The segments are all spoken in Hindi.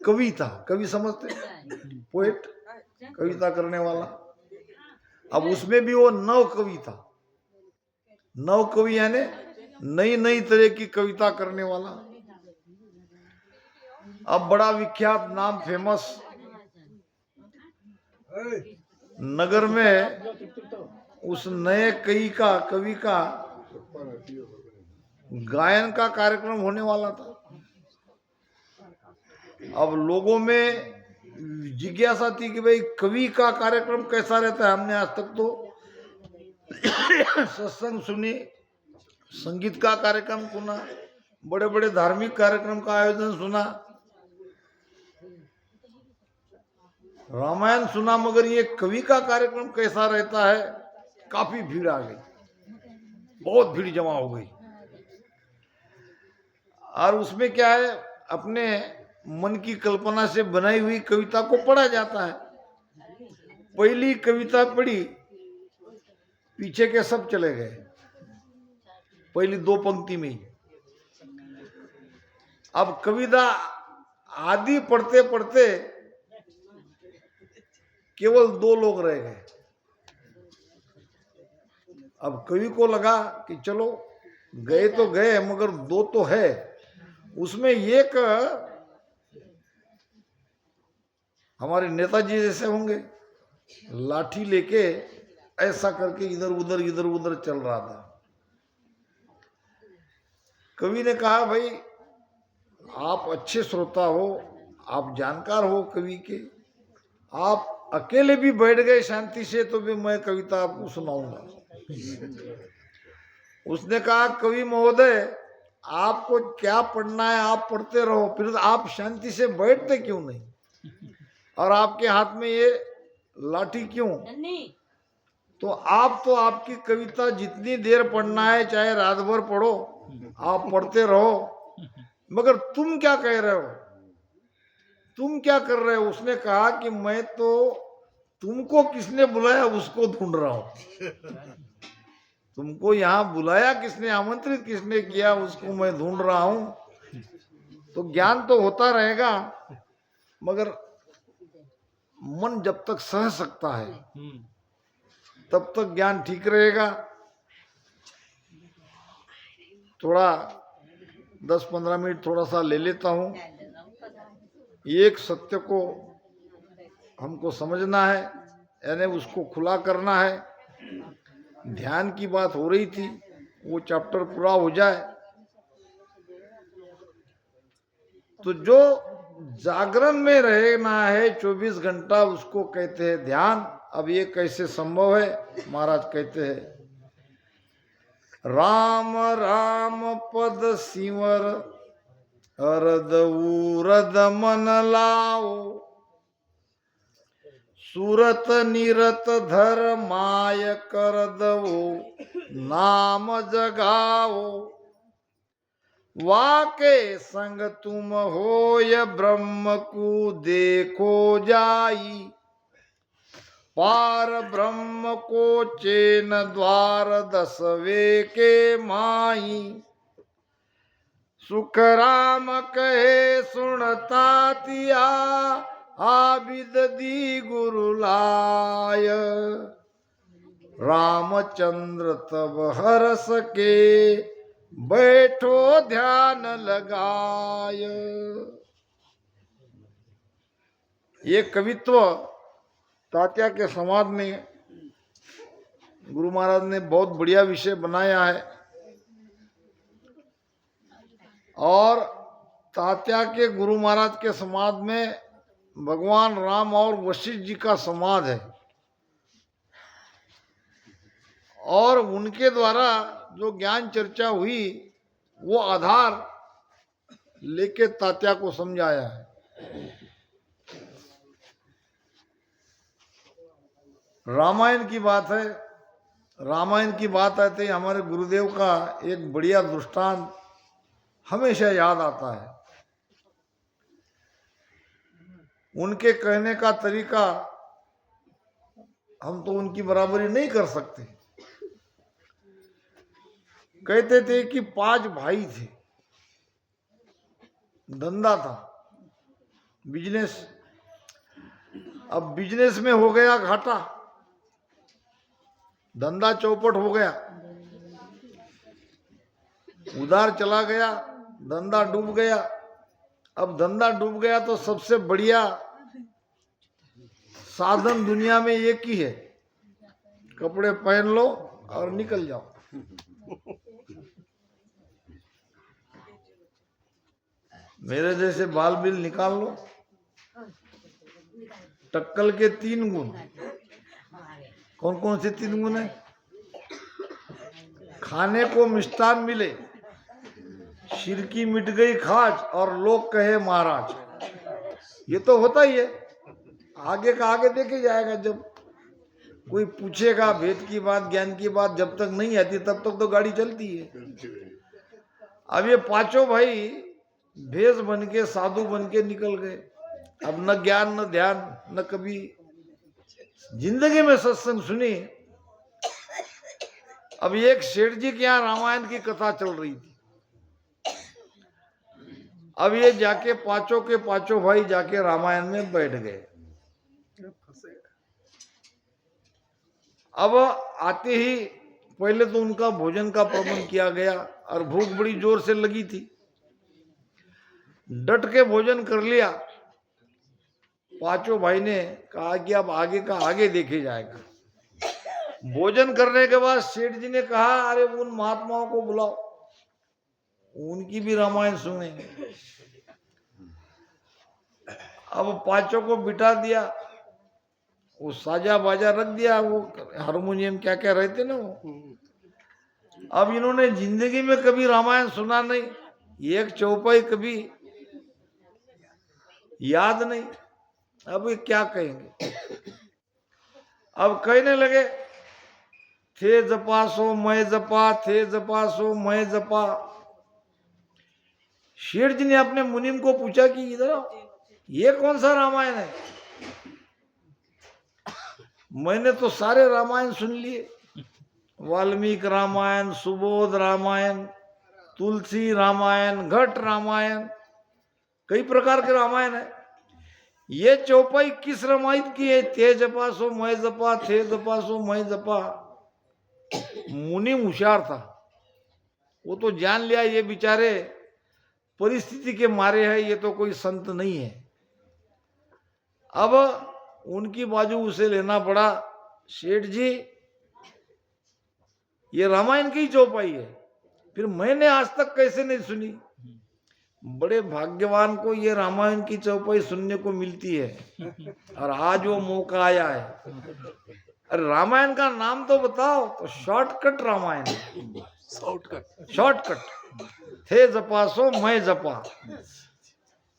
कवि था। कवि समझते, पोएट, कविता करने वाला। अब उसमें भी वो नव कवि था। नव कवि यानी नई नई तरह की कविता करने वाला। अब बड़ा विख्यात नाम, फेमस नगर में उस नए कवि का गायन का कार्यक्रम होने वाला था। अब लोगों में जिज्ञासा थी कि भाई कवि का कार्यक्रम कैसा रहता है। हमने आज तक तो सत्संग सुनी, संगीत का कार्यक्रम सुना, बड़े बड़े धार्मिक कार्यक्रम का आयोजन सुना, रामायण सुना, मगर ये कवि का कार्यक्रम कैसा रहता है। काफी भीड़ आ गई, बहुत भीड़ जमा हो गई। और उसमें क्या है, अपने मन की कल्पना से बनाई हुई कविता को पढ़ा जाता है। पहली कविता पढ़ी, पीछे के सब चले गए पहली दो पंक्ति में ही। अब कविता आदि पढ़ते पढ़ते केवल दो लोग रह गए। अब कवि को लगा कि चलो गए तो गए, मगर दो तो है। उसमें एक हमारे नेताजी जैसे होंगे, लाठी लेके ऐसा करके इधर उधर चल रहा था। कवि ने कहा, भाई आप अच्छे श्रोता हो, आप जानकार हो कवि के, आप अकेले भी बैठ गए शांति से तो भी मैं कविता आपको सुनाऊंगा। उसने कहा, कवि महोदय आपको क्या पढ़ना है आप पढ़ते रहो, फिर आप शांति से बैठते क्यों नहीं, और आपके हाथ में ये लाठी क्यों? तो आपकी कविता जितनी देर पढ़ना है, चाहे रात भर पढ़ो, आप पढ़ते रहो, मगर तुम क्या कह रहे हो, तुम क्या कर रहे हो? उसने कहा कि मैं तो तुमको किसने बुलाया उसको ढूंढ रहा हूं। तुमको यहाँ बुलाया किसने, आमंत्रित किसने किया, उसको मैं ढूंढ रहा हूं। तो ज्ञान तो होता रहेगा, मगर मन जब तक सह सकता है तब तक ज्ञान ठीक रहेगा। थोड़ा 10-15 मिनट थोड़ा सा ले लेता हूं। एक सत्य को हमको समझना है, यानी उसको खुला करना है। ध्यान की बात हो रही थी, वो चैप्टर पूरा हो जाए तो जो जागरण में रहना है 24 घंटा, उसको कहते हैं ध्यान। अब ये कैसे संभव है? महाराज कहते हैं, राम राम पद सिमर अरद उरद मन लाओ, सूरत निरत धर माय कर दवो, नाम जगाओ, वाके संग तुम होय ब्रह्म को देखो जाई, पार ब्रह्म को चेन द्वार 10वें के माई, सुख राम कहे सुनता तिया, आबिद दी गुरु लाय, रामचंद्र तब हरस के बैठो ध्यान लगाय। ये कवित्व तात्या के समाज में गुरु महाराज ने बहुत बढ़िया विषय बनाया है। और तात्या के गुरु महाराज के समाज में भगवान राम और वशिष्ठ जी का समाज है, और उनके द्वारा जो ज्ञान चर्चा हुई वो आधार लेके तात्या को समझाया है। रामायण की बात है, रामायण की बात आते ही हमारे गुरुदेव का एक बढ़िया दृष्टांत हमेशा याद आता है। उनके कहने का तरीका हम तो उनकी बराबरी नहीं कर सकते। कहते थे कि 5 भाई थे, धंधा था, बिजनेस। अब बिजनेस में हो गया घाटा, धंधा चौपट हो गया, उधार चला गया, धंधा डूब गया। अब धंधा डूब गया तो सबसे बढ़िया साधन दुनिया में एक ही है, कपड़े पहन लो और निकल जाओ। मेरे जैसे बाल बिल निकाल लो। टक्कल के 3 गुण। कौन कौन से 3 गुण है? खाने को मिष्ठान मिले, सिर की मिट गई खाज, और लोग कहे महाराज। ये तो होता ही है, आगे का आगे देखे जाएगा। जब कोई पूछेगा भेद की बात, ज्ञान की बात जब तक नहीं आती तब तक तो गाड़ी चलती है। अब ये पांचों भाई भेष बन के, साधु बन के निकल गए। अब न ज्ञान, न ध्यान, न कभी जिंदगी में सत्संग सुनी। अब एक सेठ जी के यहाँ रामायण की कथा चल रही थी। अब ये जाके पांचों के पांचों भाई जाके रामायण में बैठ गए। अब आते ही पहले तो उनका भोजन का प्रबंध किया गया, और भूख बड़ी जोर से लगी थी। डट के भोजन कर लिया। पांचों भाई ने कहा कि अब आगे का आगे देखे जाएगा। भोजन करने के बाद सेठ जी ने कहा, अरे उन महात्माओं को बुलाओ, उनकी भी रामायण सुनेंगे। अब पांचों को बिठा दिया, वो साजा बाजा रख दिया, वो हारमोनियम क्या क्या रहते ना वो। अब इन्होंने जिंदगी में कभी रामायण सुना नहीं, एक चौपाई कभी याद नहीं। अब ये क्या कहेंगे? अब कहने लगे, थे जपा सो मैं जपा, थे जपा सो मैं जपा। शेर जी ने अपने मुनिम को पूछा कि इधर आओ, ये कौन सा रामायण है? मैंने तो सारे रामायण सुन लिए, वाल्मीकि रामायण, सुबोध रामायण, तुलसी रामायण, घट रामायण, कई प्रकार के रामायण है। ये चौपाई किस रामायण की है? थे जपा सो मैं जपा, थे जपा सो मैं जपा। मुनि होशियार था, वो तो जान लिया ये बेचारे परिस्थिति के मारे है, ये तो कोई संत नहीं है। अब उनकी बाजू उसे लेना पड़ा। सेठ जी, ये रामायण की चौपाई है, फिर मैंने आज तक कैसे नहीं सुनी? बड़े भाग्यवान को ये रामायण की चौपाई सुनने को मिलती है, और आज वो मौका आया है। अरे रामायण का नाम तो बताओ। तो शॉर्टकट रामायण, शॉर्टकट। थे जपा सो मैं जपा।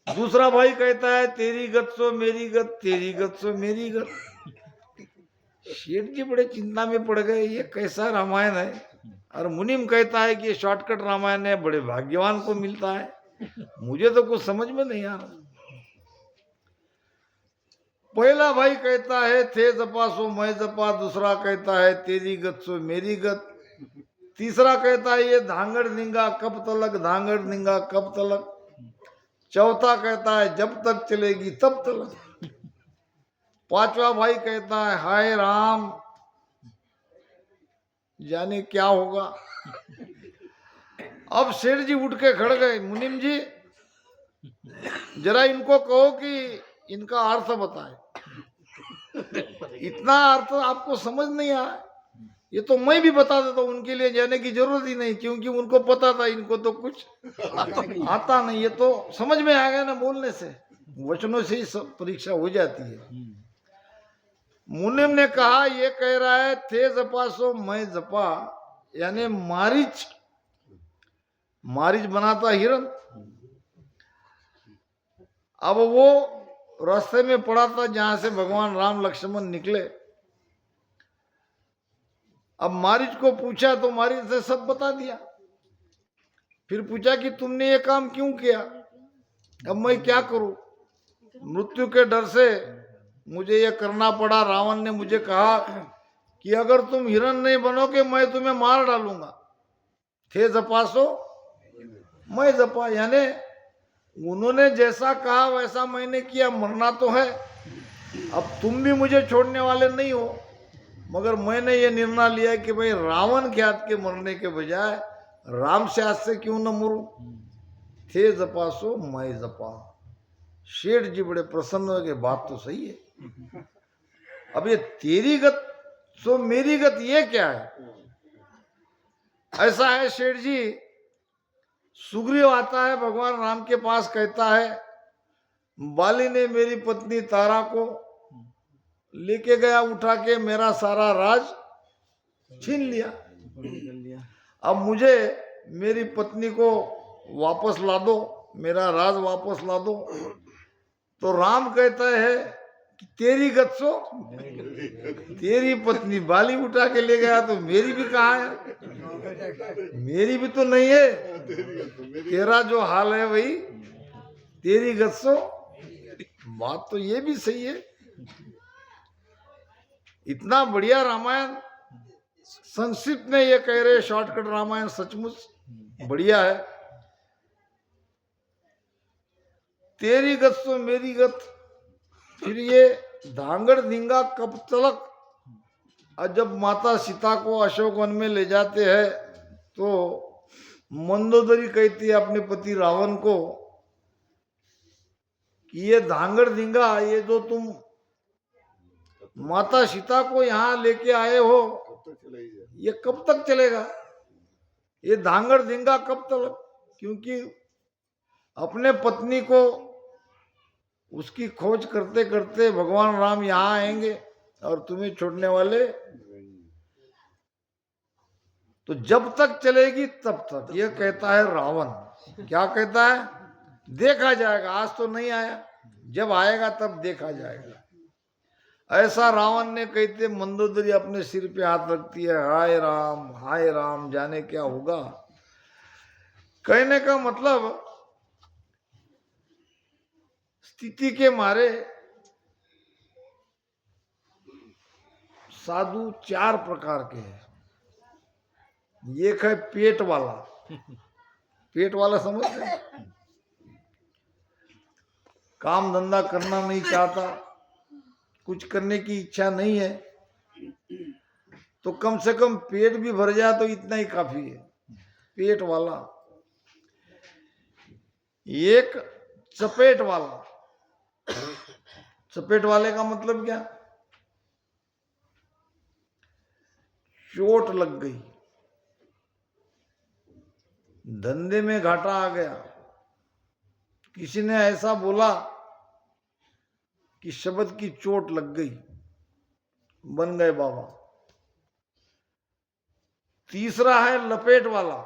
दूसरा भाई कहता है, तेरी गत सो मेरी गत, तेरी गत सो मेरी गत। शेठ जी बड़े चिंता में पड़ गए, ये कैसा रामायण है? और मुनिम कहता है कि ये शॉर्टकट रामायण है, बड़े भाग्यवान को मिलता है। मुझे तो कुछ समझ में नहीं आ रहा। पहला भाई कहता है, थे जपा सो मैं जपा। दूसरा कहता है, तेरी गत सो मेरी गत। तीसरा कहता है, ये धांगड़ निंगा कब तलक, धांगड़ निंगा कब तलक। चौथा कहता है, जब तक चलेगी तब तलक। पांचवा भाई कहता है, हाय राम, जाने क्या होगा। अब सेठ जी उठ के खड़ गए, मुनिम जी जरा इनको कहो कि इनका अर्थ बताए। इतना अर्थ आपको समझ नहीं आया, ये तो मैं भी बता देता हूं, उनके लिए जाने की जरूरत ही नहीं, क्योंकि उनको पता था इनको तो कुछ आता नहीं। ये तो समझ में आ गया ना, बोलने से, वचनों से ही सब परीक्षा हो जाती है। मुनिम ने कहा, ये कह रहा है थे जपा सो मैं जपा, यानी मारीच, मारीच बनाता हिरन। अब वो रास्ते में पड़ा था जहां से भगवान राम लक्ष्मण निकले। अब मारीच को पूछा तो मारीच ने सब बता दिया। फिर पूछा कि तुमने ये काम क्यों किया? अब मैं क्या करूं, मृत्यु के डर से मुझे ये करना पड़ा। रावण ने मुझे कहा कि अगर तुम हिरन नहीं बनोगे मैं तुम्हें मार डालूंगा। थे जपा सो मैं जपा, यानी उन्होंने जैसा कहा वैसा मैंने किया, मरना तो है। अब तुम भी मुझे छोड़ने वाले नहीं हो, मगर मैंने ये निर्णय लिया कि भाई रावण ख्यात के मरने के बजाय राम से आज से क्यों न मरूं। थे जपा सो मैं जपा। शेठ जी बड़े प्रसन्न हो गए, बात तो सही है। अब ये तेरी गत सो मेरी गत, ये क्या है? ऐसा है शेठ जी, सुग्रीव आता है भगवान राम के पास, कहता है बाली ने मेरी पत्नी तारा को लेके गया उठा के, मेरा सारा राज छीन लिया। अब मुझे मेरी पत्नी को वापस ला दो, मेरा राज वापस ला दो। तो राम कहता है कि तेरी गत सो, तेरी पत्नी बाली उठा के ले गया तो मेरी भी कहाँ है? मेरी भी तो नहीं है। तेरा जो हाल है वही तेरी गत सो। बात तो ये भी सही है। इतना बढ़िया रामायण संक्षिप्त में ये कह रहे, शॉर्टकट रामायण सचमुच बढ़िया है। तेरी गत सो मेरी गत। फिर ये धांगड़ धिंगा कब तलक। और जब माता सीता को अशोक वन में ले जाते हैं तो मंदोदरी कहती है अपने पति रावण को कि ये धांगड़ धिंगा, ये जो तुम माता सीता को यहाँ लेके आए हो, ये कब तक चलेगा? ये धांगड़ धिंगा कब तक? क्योंकि अपने पत्नी को उसकी खोज करते करते भगवान राम यहाँ आएंगे और तुम्हें छोड़ने वाले। तो जब तक चलेगी तब तक, ये कहता है रावण। क्या कहता है? देखा जाएगा, आज तो नहीं आया, जब आएगा तब देखा जाएगा। ऐसा रावण ने कहते मंदोदरी अपने सिर पे हाथ रखती है, हाय राम जाने क्या होगा। कहने का मतलब स्थिति के मारे साधु चार प्रकार के हैं। एक है पेट वाला। पेट वाला समझते हैं? काम धंधा करना नहीं चाहता, कुछ करने की इच्छा नहीं है, तो कम से कम पेट भी भर जाए तो इतना ही काफी है। पेट वाला। एक चपेट वाला। चपेट वाले का मतलब क्या? चोट लग गई, धंधे में घाटा आ गया, किसी ने ऐसा बोला कि शब्द की चोट लग गई, बन गए बाबा। तीसरा है लपेट वाला।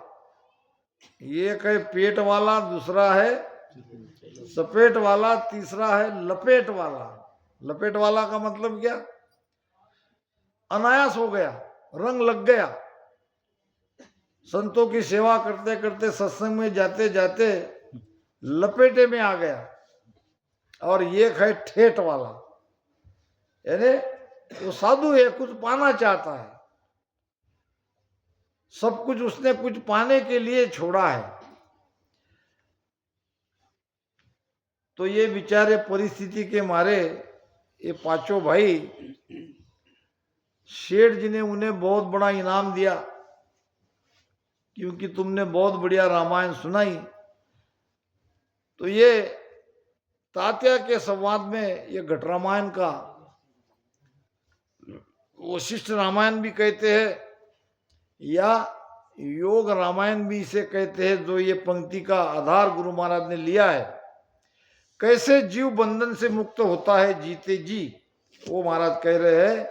एक है पेट वाला, दूसरा है सपेट वाला, तीसरा है लपेट वाला। लपेट वाला का मतलब क्या? अनायास हो गया, रंग लग गया। संतों की सेवा करते करते, सत्संग में जाते जाते लपेटे में आ गया। और एक है ठेठ वाला, यानी वो साधु है, कुछ पाना चाहता है, सब कुछ उसने कुछ पाने के लिए छोड़ा है। तो ये बेचारे परिस्थिति के मारे, ये पांचों भाई, शेठ जी ने उन्हें बहुत बड़ा इनाम दिया क्योंकि तुमने बहुत बढ़िया रामायण सुनाई। तो ये तात्या के संवाद में ये घट रामायण का वशिष्ठ रामायण भी कहते हैं या योग रामायण भी इसे कहते हैं, जो ये पंक्ति का आधार गुरु महाराज ने लिया है। कैसे जीव बंधन से मुक्त होता है जीते जी, वो महाराज कह रहे हैं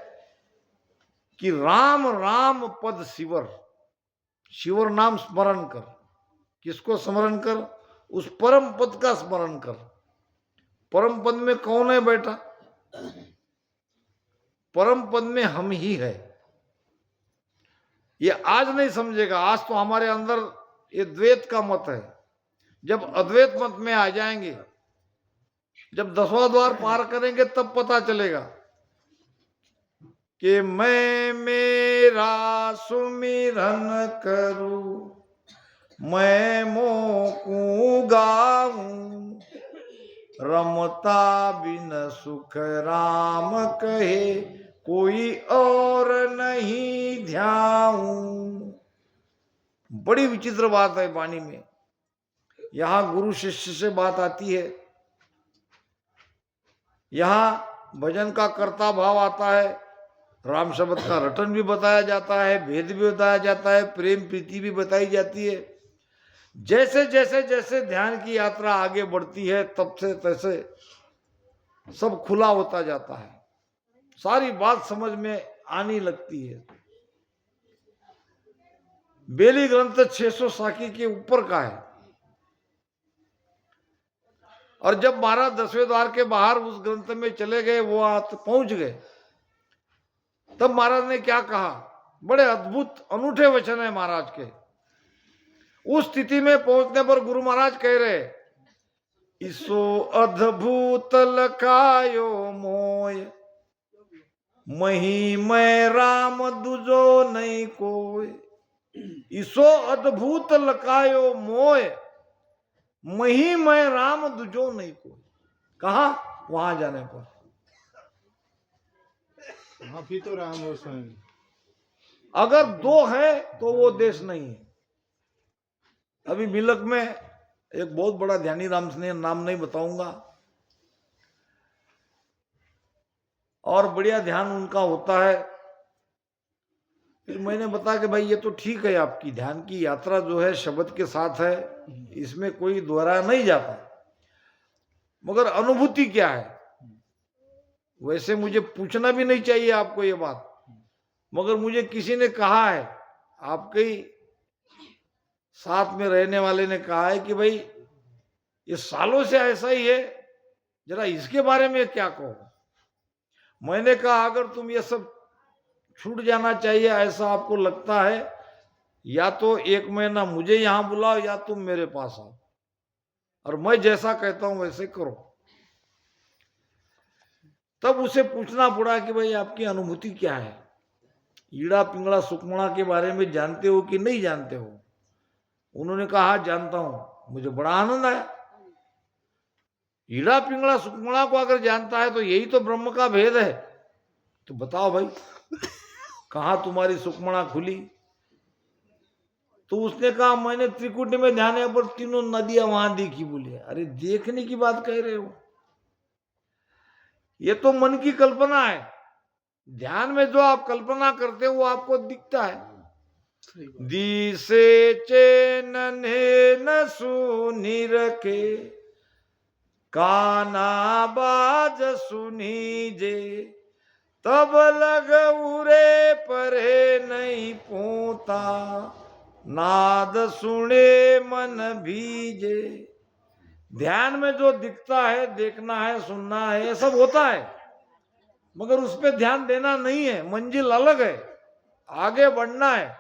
कि राम राम पद शिवर। शिवर नाम स्मरण कर। किसको स्मरण कर? उस परम पद का स्मरण कर। परम पद में कौन है बेटा? परम पद में हम ही है। ये आज नहीं समझेगा, आज तो हमारे अंदर ये द्वैत का मत है। जब अद्वैत मत में आ जाएंगे, जब 10वां द्वार पार करेंगे, तब पता चलेगा कि मैं मेरा सुमिरन करूं, मैं मोकू गाऊं, रमता बिन सुख राम कहे, कोई और नहीं ध्याऊं। बड़ी विचित्र बात है वाणी में। यहां गुरु शिष्य से बात आती है, यहां भजन का कर्ता भाव आता है, राम शब्द का रटन भी बताया जाता है, भेद भी बताया जाता है, प्रेम प्रीति भी बताई जाती है। जैसे जैसे जैसे ध्यान की यात्रा आगे बढ़ती है तब से तैसे सब खुला होता जाता है, सारी बात समझ में आने लगती है। बेली ग्रंथ 600 साखी के ऊपर का है, और जब महाराज 10वें द्वार के बाहर उस ग्रंथ में चले गए, वो पहुंच गए, तब महाराज ने क्या कहा। बड़े अद्भुत अनूठे वचन है महाराज के। उस स्थिति में पहुंचने पर गुरु महाराज कह रहे, इसो अद्भुत लखायो मोय, मही मैं राम दुजो नहीं कोय। इसो अद्भुत लखायो मोय, मही मैं राम दुजो नहीं कोय। कहा? वहां जाने पर भी तो राम हो स्वयं। अगर दो है तो वो देश नहीं है। अभी मिलक में एक बहुत बड़ा ध्यानी राम से, नाम नहीं बताऊंगा, और बढ़िया ध्यान उनका होता है। फिर मैंने बताया कि भाई ये तो ठीक है, आपकी ध्यान की यात्रा जो है शब्द के साथ है, इसमें कोई दोहराया नहीं जाता, मगर अनुभूति क्या है? वैसे मुझे पूछना भी नहीं चाहिए आपको ये बात, मगर मुझे किसी ने कहा है, आपके ही साथ में रहने वाले ने कहा है कि भाई ये सालों से ऐसा ही है, जरा इसके बारे में क्या कहो। मैंने कहा अगर तुम ये सब छूट जाना चाहिए ऐसा आपको लगता है, या तो 1 महीना मुझे यहां बुलाओ या तुम मेरे पास आओ, और मैं जैसा कहता हूं वैसे करो। तब उसे पूछना पड़ा कि भाई आपकी अनुभूति क्या है, ईड़ा पिंगड़ा सुकमणा के बारे में जानते हो कि नहीं जानते हो? उन्होंने कहा जानता हूं। मुझे बड़ा आनंद आया। ईड़ा पिंगड़ा सुकमणा को अगर जानता है तो यही तो ब्रह्म का भेद है। तो बताओ भाई कहां तुम्हारी सुकमणा खुली? तो उसने कहा मैंने त्रिकुटी में ध्यान है पर तीनों नदियां वहां देखी। बोले अरे देखने की बात कह रहे हो, ये तो मन की कल्पना है। ध्यान में जो आप कल्पना करते हो वो आपको दिखता है। दिसे चैनन न सुनी रखे, काना बाज सुनी जे, तब लग उरे परे नहीं पोता, नाद सुने मन भीजे। ध्यान में जो दिखता है, देखना है, सुनना है, ये सब होता है, मगर उस पर ध्यान देना नहीं है। मंजिल अलग है, आगे बढ़ना है,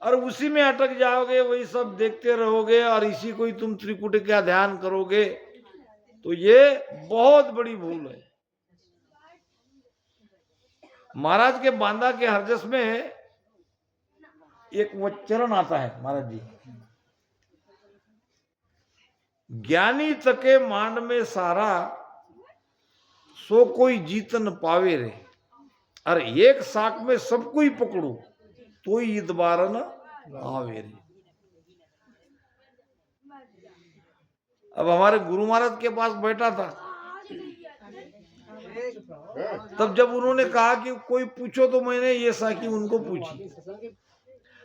और उसी में अटक जाओगे, वही सब देखते रहोगे और इसी को ही तुम त्रिकुट का ध्यान करोगे, तो ये बहुत बड़ी भूल है। महाराज के बांदा के हरजस में एक चरण आता है, महाराज जी, ज्ञानी तके मांड में सारा, सो कोई जीत न पावे रे, अरे एक साक में सबको ही पकड़ो तो ही इतबार न आवे रे। अब हमारे गुरु महाराज के पास बैठा था, तब जब उन्होंने कहा कि कोई पूछो, तो मैंने ये साकी उनको पूछी।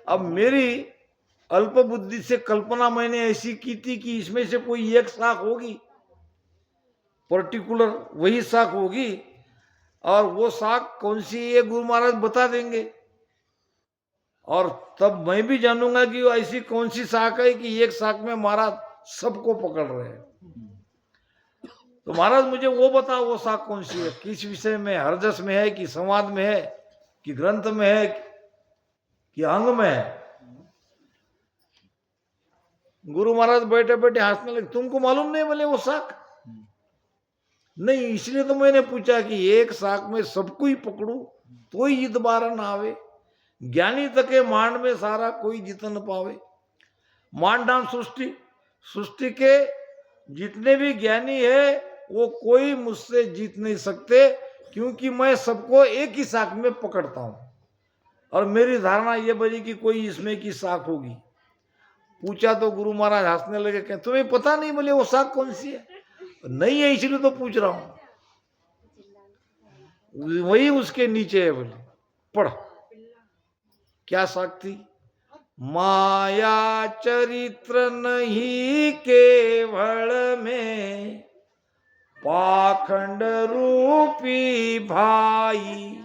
अब मेरी अल्प बुद्धि से कल्पना मैंने ऐसी की थी कि इसमें से कोई एक साख होगी, पर्टिकुलर वही साख होगी, और वो साख कौन सी ये गुरु महाराज बता देंगे, और तब मैं भी जानूंगा कि वो ऐसी कौन सी साख है कि एक साख में महाराज सबको पकड़ रहे हैं। तो महाराज मुझे वो बताओ वो साख कौन सी है, किस विषय में, हरजस में है कि संवाद में है कि ग्रंथ में है कि अंग में है। गुरु महाराज बैठे बैठे हंसने लगे, तुमको मालूम नहीं? बोले वो साख नहीं, इसलिए तो मैंने पूछा कि एक साख में सबको ही पकड़ू तो ही जित बारन आवे, ज्ञानी तके मांड में सारा कोई जीत न पावे। मान डाल सृष्टि, सृष्टि के जितने भी ज्ञानी है वो कोई मुझसे जीत नहीं सकते, क्योंकि मैं सबको एक ही साख में पकड़ता हूं। और मेरी धारणा यह बनी कि कोई इसमें की साख होगी। पूछा तो गुरु महाराज हंसने लगे, कहें तुम्हें पता नहीं? बोले वो साख कौन सी है? नहीं है इसलिए तो पूछ रहा हूं। वही उसके नीचे है। बोले पढ़, क्या साख थी? माया चरित्र नहीं केवल में, पाखंड रूपी भाई,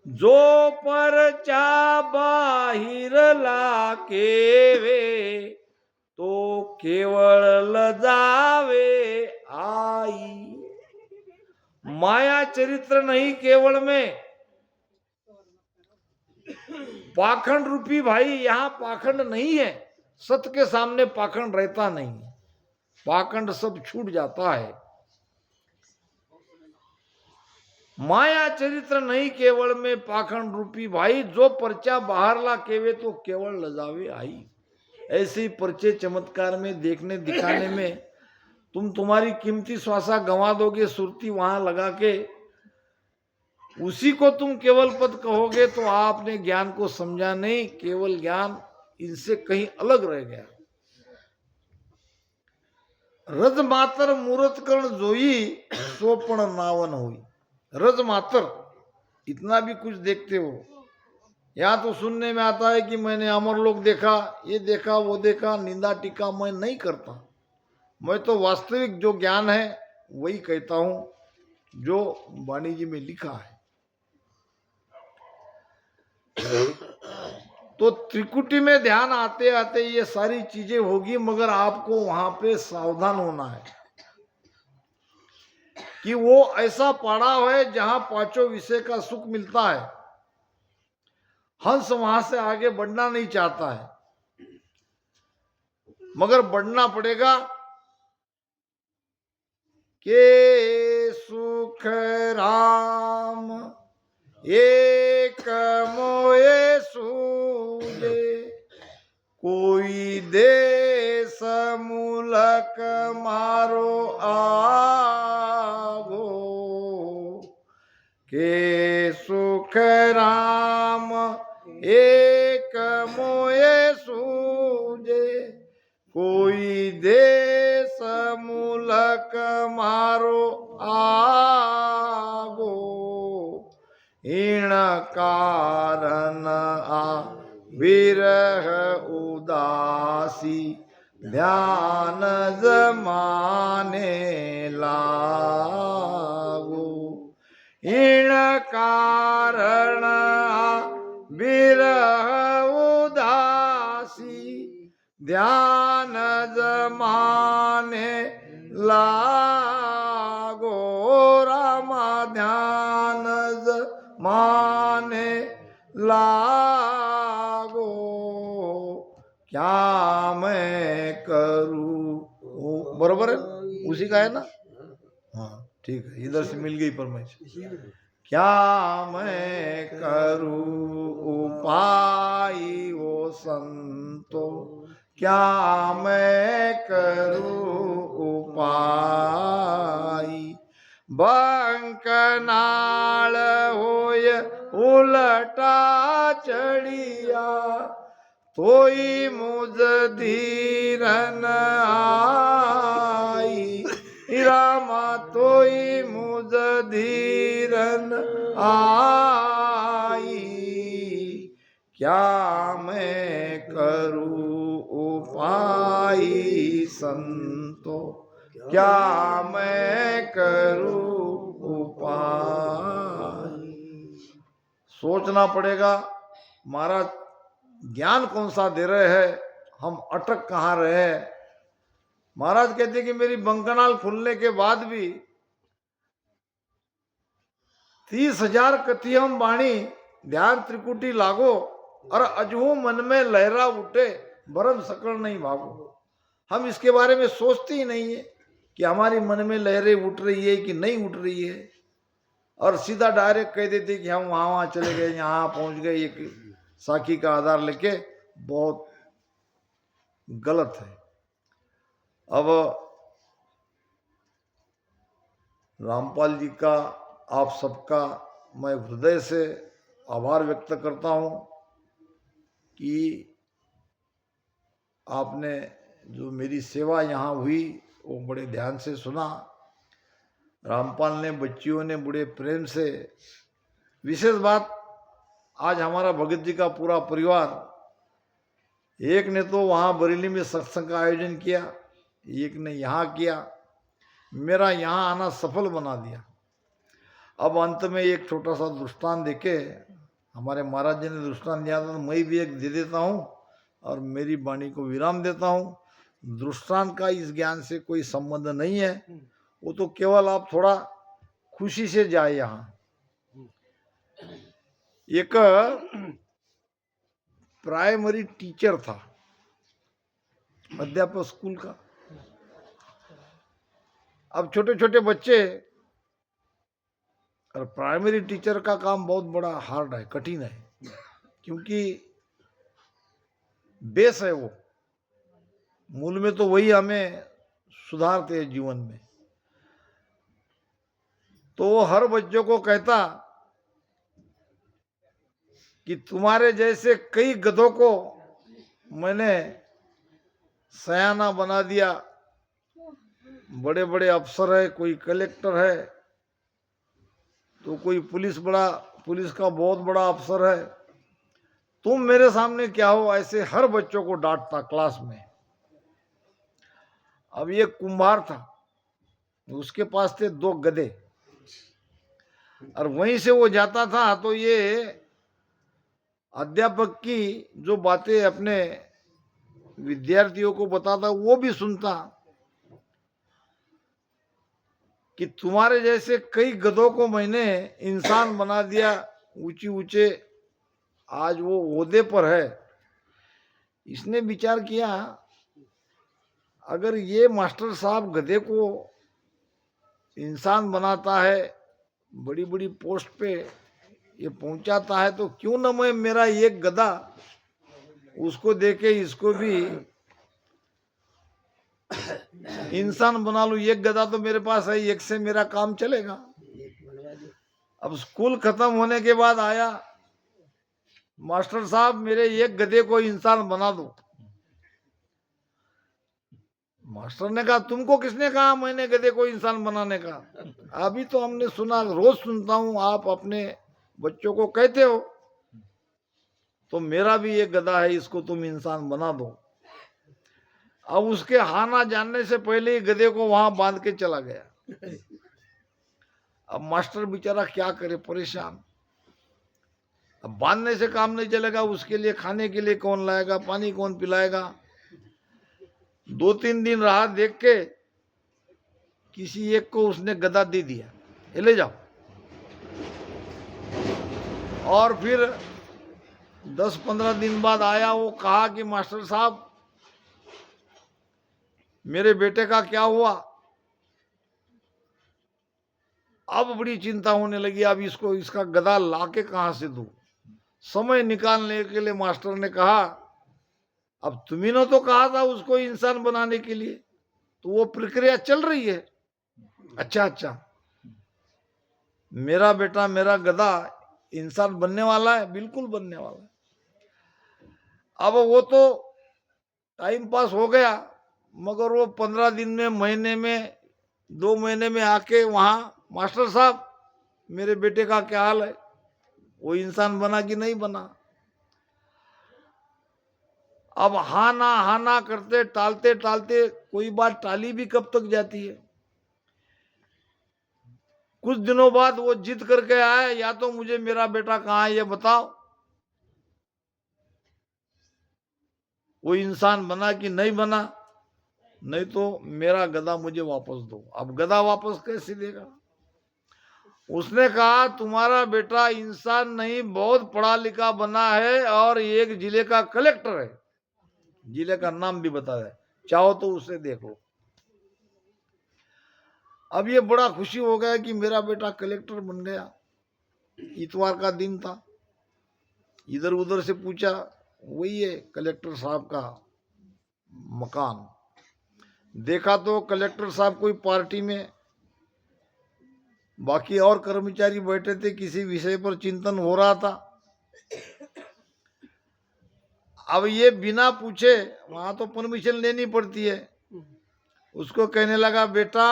जो परचा बाहिर लाके वे, तो केवल लजावे आई। माया चरित्र नहीं केवल में, पाखंड रूपी भाई, यहां पाखंड नहीं है। सत्य के सामने पाखंड रहता नहीं है, पाखंड सब छूट जाता है। माया चरित्र नहीं केवल में, पाखंड रूपी भाई, जो पर्चा बाहर ला केवे, तो केवल लजावे आई। ऐसे ही पर्चे चमत्कार में देखने दिखाने में तुम तुम्हारी कीमती श्वासा गंवा दोगे, सुरती वहां लगा के उसी को तुम केवल पद कहोगे, तो आपने ज्ञान को समझा नहीं। केवल ज्ञान इनसे कहीं अलग रह गया। रज मातर मूर्त कर्ण जोई, सोपण नावन हुई। रज मातर, इतना भी कुछ देखते हो। यहाँ तो सुनने में आता है कि मैंने अमरलोक देखा, ये देखा, वो देखा। निंदा टीका मैं नहीं करता। मैं तो वास्तविक जो ज्ञान है वही कहता हूं, जो वाणी जी में लिखा है। तो त्रिकुटी में ध्यान आते आते ये सारी चीजें होगी, मगर आपको वहां पे सावधान होना है कि वो ऐसा पड़ाव है जहां पांचों विषय का सुख मिलता है। हंस वहां से आगे बढ़ना नहीं चाहता है, मगर बढ़ना पड़ेगा। के सुख राम एक मोए सूझे, कोई देश मूलक मारो आगो। के सुख राम एक मोए सूझे, कोई देश मूलक मारो आगो। इन कारण आ विरह उदासी, ध्यान जमाने लागो। इन कारण आ विरह उदासी, ध्यान जमाने लागो। रामा ध्यान जमाने लागो। क्या मैं करूं? बरोबर है, उसी का है ना? हाँ ठीक है, इधर से मिल गई परमेश्वर। क्या मैं करूं उपाय वो संतो, क्या मैं करूं उपाय। बंकनाल होय उलटा चढ़िया, तोई मुझ धीरन आई। रामा तोई मुझ धीरन आई। क्या मैं करूं उपाय संतो, क्या मैं करूं उपाय। सोचना पड़ेगा महाराज ज्ञान कौन सा दे रहे हैं, हम अटक कहाँ रहे। महाराज कहते कि मेरी बंकनाल खुलने के बाद भी 30,000 कथियम बाणी ध्यान त्रिकुटी लागो, और अजहू मन में लहरा उठे, भरम सकल नहीं भागो। हम इसके बारे में सोचते ही नहीं है कि हमारी मन में लहरें उठ रही है कि नहीं उठ रही है, और सीधा डायरेक्ट कह देते कि हम वहां चले गए, यहाँ पहुंच गए, एक साखी का आधार लेके बहुत गलत है। अब रामपाल जी का, आप सबका मैं हृदय से आभार व्यक्त करता हूं कि आपने जो मेरी सेवा यहाँ हुई वो बड़े ध्यान से सुना। रामपाल ने, बच्चियों ने बड़े प्रेम से, विशेष बात आज हमारा भगत जी का पूरा परिवार, एक ने तो वहाँ बरेली में सत्संग का आयोजन किया, एक ने यहाँ किया, मेरा यहाँ आना सफल बना दिया। अब अंत में एक छोटा सा दृष्टांत देके, हमारे महाराज जी ने दृष्टांत दिया था, मैं भी एक दे देता हूँ और मेरी वाणी को विराम देता हूँ। दृष्टांत का इस ज्ञान से कोई संबंध नहीं है, वो तो केवल आप थोड़ा खुशी से जाए। यहाँ एक प्राइमरी टीचर था, अध्यापक स्कूल का। अब छोटे छोटे बच्चे, और प्राइमरी टीचर का काम बहुत बड़ा हार्ड है, कठिन है, क्योंकि बेस है वो, मूल में तो वही हमें सुधारते हैं जीवन में। तो वो हर बच्चों को कहता कि तुम्हारे जैसे कई गधों को मैंने सयाना बना दिया, बड़े बड़े अफसर है, कोई कलेक्टर है तो कोई पुलिस का बहुत बड़ा अफसर है, तुम मेरे सामने क्या हो, ऐसे हर बच्चों को डांटता क्लास में। अब ये कुम्हार था, उसके पास थे 2 गधे, और वहीं से वो जाता था तो ये अध्यापक की जो बातें अपने विद्यार्थियों को बताता वो भी सुनता कि तुम्हारे जैसे कई गधों को मैंने इंसान बना दिया, ऊंचे ऊंचे आज वो ओहदे पर है। इसने विचार किया, अगर ये मास्टर साहब गधे को इंसान बनाता है, बड़ी बड़ी पोस्ट पे ये पहुंचाता है, तो क्यों ना मैं मेरा एक गधा उसको देके इसको भी इंसान बना लूं। एक गधा तो मेरे पास है, एक से मेरा काम चलेगा। अब स्कूल खत्म होने के बाद आया, मास्टर साहब मेरे एक गधे को इंसान बना दो। मास्टर ने कहा, तुमको किसने कहा मैंने गधे को इंसान बनाने का? अभी तो हमने सुना, रोज सुनता हूं आप अपने बच्चों को कहते हो, तो मेरा भी एक गधा है, इसको तुम इंसान बना दो। अब उसके हाँ ना जानने से पहले ही गधे को वहां बांध के चला गया। अब मास्टर बेचारा क्या करे, परेशान। अब बांधने से काम नहीं चलेगा, उसके लिए खाने के लिए कौन लाएगा, पानी कौन पिलाएगा। 2-3 दिन राह देख के किसी एक को उसने गधा दे दिया, ये ले जाओ। और फिर 10-15 दिन बाद आया, वो कहा कि मास्टर साहब मेरे बेटे का क्या हुआ? अब बड़ी चिंता होने लगी, अब इसको इसका गधा लाके कहां से दूं। समय निकालने के लिए मास्टर ने कहा, अब तुम्ही ने तो कहा था उसको इंसान बनाने के लिए, तो वो प्रक्रिया चल रही है। अच्छा, मेरा बेटा, मेरा गधा इंसान बनने वाला है, बिल्कुल बनने वाला है। अब वो तो टाइम पास हो गया, मगर वो 15 दिन में, महीने में, 2 महीने में आके वहां, मास्टर साहब मेरे बेटे का क्या हाल है, वो इंसान बना कि नहीं बना? अब हाँ ना करते, टालते टालते कोई बात टाली भी कब तक जाती है। कुछ दिनों बाद वो जिद करके आए, या तो मुझे मेरा बेटा कहाँ है ये बताओ, वो इंसान बना कि नहीं बना, नहीं तो मेरा गधा मुझे वापस दो। अब गधा वापस कैसे देगा? उसने कहा, तुम्हारा बेटा इंसान नहीं, बहुत पढ़ा लिखा बना है और एक जिले का कलेक्टर है। जिले का नाम भी बता दे, चाहो तो उसे देखो। अब ये बड़ा खुशी हो गया कि मेरा बेटा कलेक्टर बन गया। इतवार का दिन था, इधर उधर से पूछा, वही है कलेक्टर साहब का मकान। देखा तो कलेक्टर साहब कोई पार्टी में, बाकी और कर्मचारी बैठे थे, किसी विषय पर चिंतन हो रहा था। अब ये बिना पूछे, वहां तो परमिशन लेनी पड़ती है, उसको कहने लगा बेटा।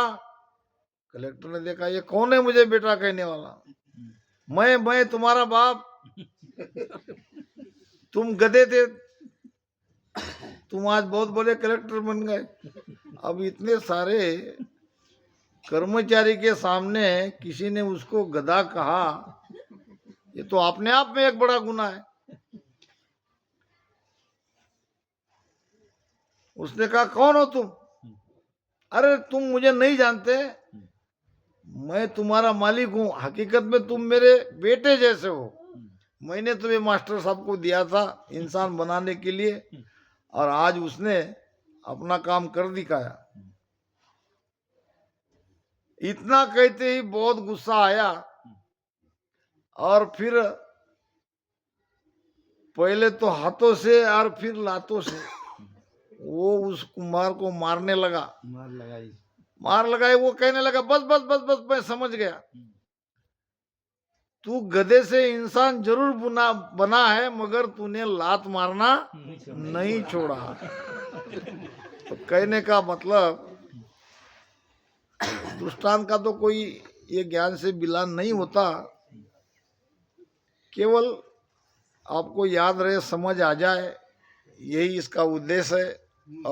कलेक्टर ने देखा ये कौन है मुझे बेटा कहने वाला, मैं तुम्हारा बाप, तुम गधे थे, तुम आज बहुत बड़े कलेक्टर बन गए। अब इतने सारे कर्मचारी के सामने किसी ने उसको गधा कहा, ये तो अपने आप में एक बड़ा गुनाह है। उसने कहा कौन हो तुम? अरे तुम मुझे नहीं जानते, मैं तुम्हारा मालिक हूं, हकीकत में तुम मेरे बेटे जैसे हो। मैंने तुम्हें मास्टर साहब को दिया था इंसान बनाने के लिए, और आज उसने अपना काम कर दिखाया। इतना कहते ही बहुत गुस्सा आया, और फिर पहले तो हाथों से और फिर लातों से वो उस कुम्हार को मारने लगा। मार लगाए, वो कहने लगा बस बस बस बस, मैं समझ गया, तू गधे से इंसान जरूर बना है, मगर तूने लात मारना नहीं छोड़ा। तो कहने का मतलब, दृष्टांत का तो कोई ये ज्ञान से बिलान नहीं होता, केवल आपको याद रहे, समझ आ जाए, यही इसका उद्देश्य है। और